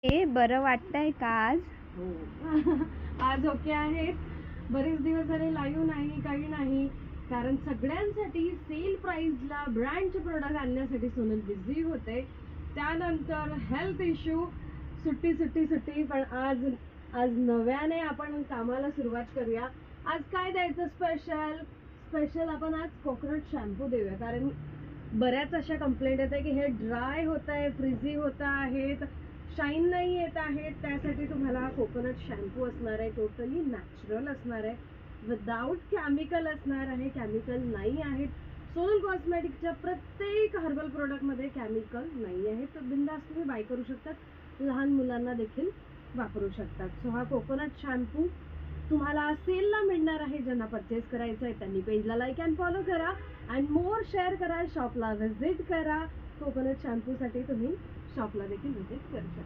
बरं वाटतंय का आज? हो. आज ओके आहेत. बरेच दिवस झाले लाईव्ह नाही, काही नाही. कारण सगळ्यांसाठी सेल प्राइसला ब्रँडचे प्रोडक्ट आणण्यासाठी सोनल बिझी होते. त्यानंतर हेल्थ इश्यू, सुट्टी. पण आज आज नव्याने आपण कामाला सुरुवात करूया. आज काय द्यायचं स्पेशल आपण आज कोकोनट शॅम्पू देऊया. कारण बऱ्याच अशा कंप्लेंट येत आहे की हे ड्राय होत आहे, फ्रिझी होत आहेत, शाईन नाही येत आहेत. त्यासाठी तुम्हाला कोकोनट शॅम्पू असणार आहे, टोटली नॅचरल असणार आहे, विदाउट केमिकल असणार आहे, केमिकल नाही आहेत. सोनल कॉस्मेटिकच्या प्रत्येक हर्बल प्रोडक्टमध्ये केमिकल नाही आहे. तर बिनधास्त तुम्ही बाय करू शकतात, लहान मुलांना देखील वापरू शकतात. सो हा कोकोनट शॅम्पू तुम्हाला सेलला मिळणार आहे. ज्यांना परचेस करायचं आहे त्यांनी पेजला लाईक अँड फॉलो करा अँड मोर शेअर करा, शॉपला व्हिजिट करा. कोकोनट शॅम्पूसाठी तुम्ही शॉपला देखील व्हिजिट करू शकता.